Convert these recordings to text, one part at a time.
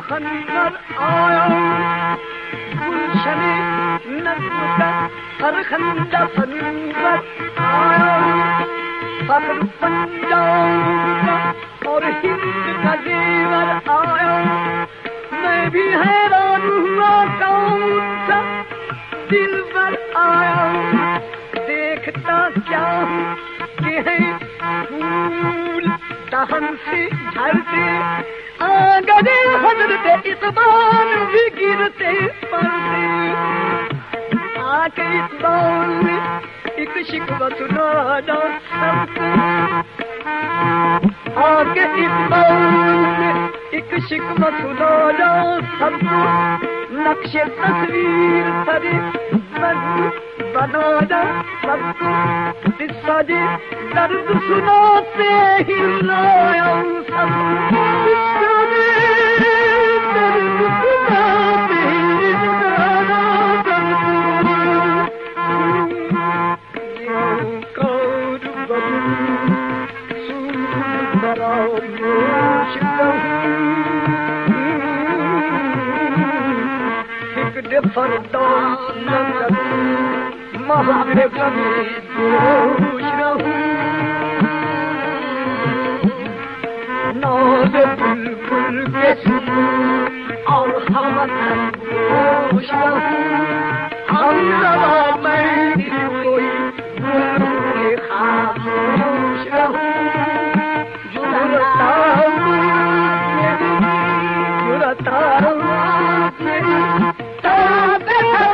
खंजर आया गुलशन नज़्म का हर खंजर खंजर आया फख्र पंजाब का और हिंद का जेवर आया मैं भी हैरान हुआ कौन सा दिल पर आया देखता क्या कि है फूल दहन से झड़ते आंगने हजरते इकबाल भी गिरते पड़ते आके इकबाल में एक शिकवा सुनाना सबको आके इकबाल में एक शिकवा सुनाना सबको नक्शे तस्वीर सरे बनाना सबको किस्सा दे दर्द सुनाते ही लाया सबको किस्सा दे दर्द सुनाते ही लाया सबको कौर बबू सूर बरामोश फिक्र फरदान नंद महारे कभी दोष रहूं नाज़ बुलबुल के और हम दोष रहूं हम रवा मैं कोई बुलबुल खामोश रहूं जुरता मेरी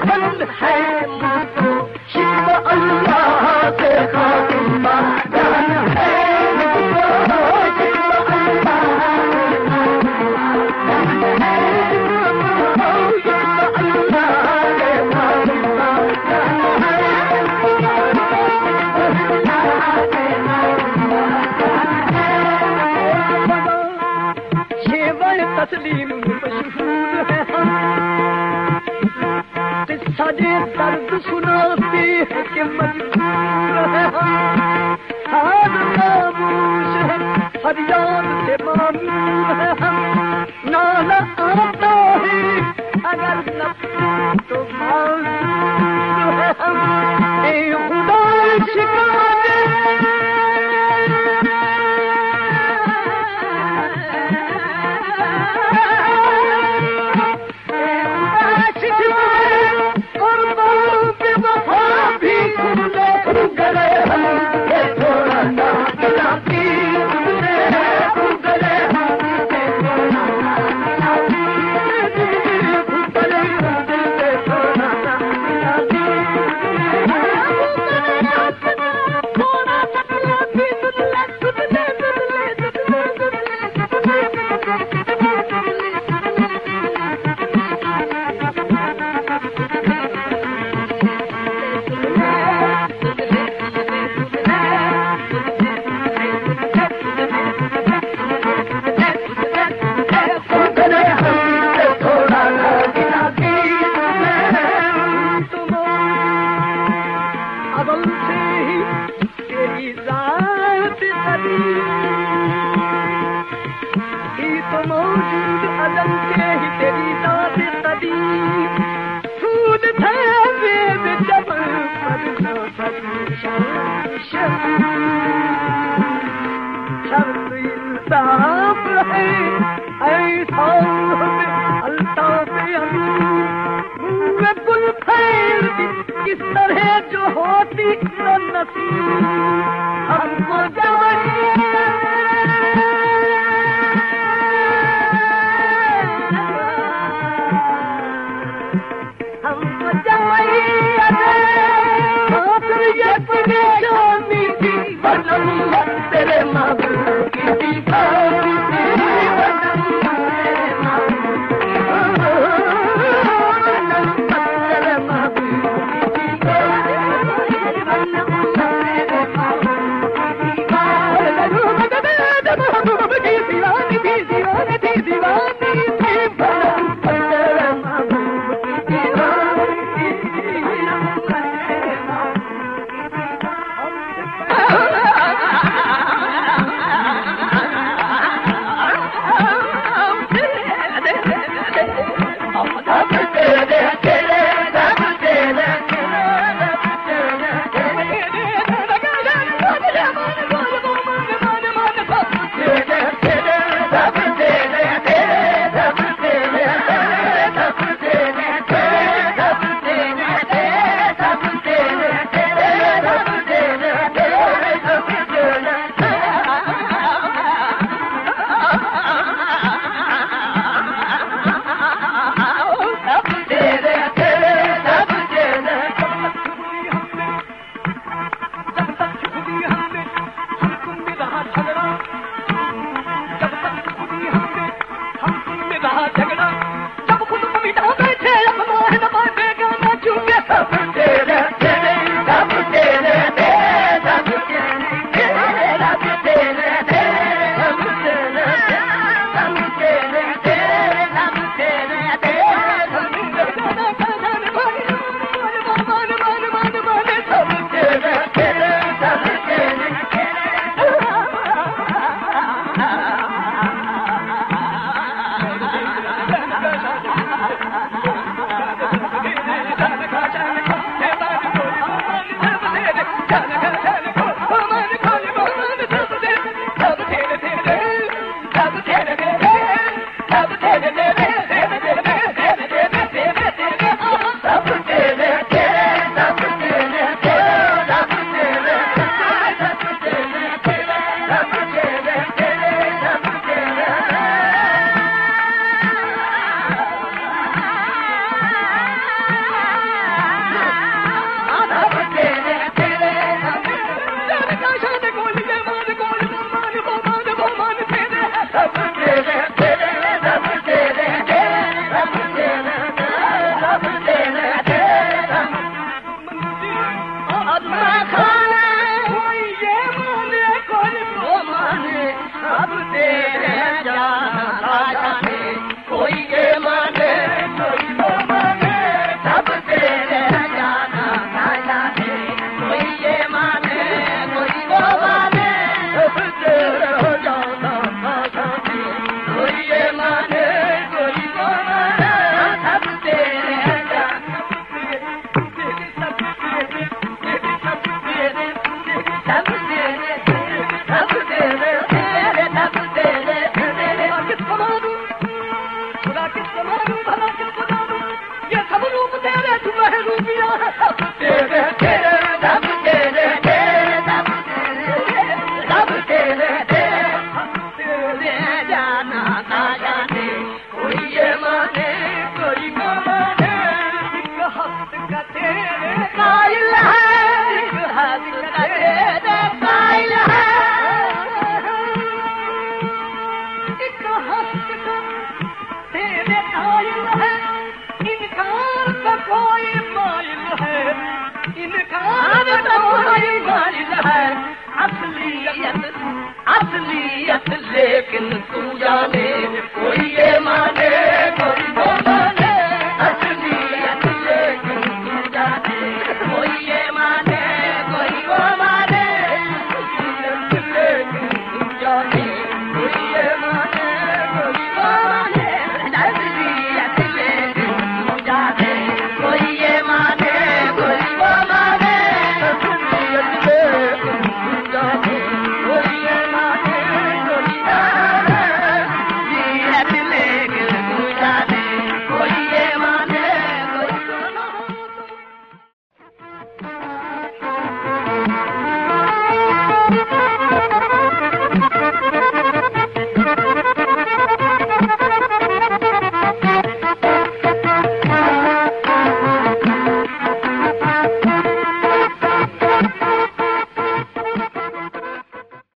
बंद है मुझको शिव अल्लाह के खातिर मादान है मुझको शिव अल्लाह शेवर तस्लीम मशहूर है हम सजे दर्द सुनाते हैं कि मजबूर है हम हाथ खामोश है फरियाद से मामूर है हम नाला आता है अगर नफी तो माजूर है हम ए खुदा शिकायत किस तरह जो होती नसीब हमको तेरे महबूब की रहा झगड़ा जब खुद कविता बैठे अपना है न बाटे गाना चूके सब तेरे तेरे सब तेरे तेरे सब तेरे तेरे सब तेरे तेरे सब तेरे सब तेरे तेरे सब तेरे तेरे सब तेरे तेरे सब तेरे असलियत लेकिन तू जाने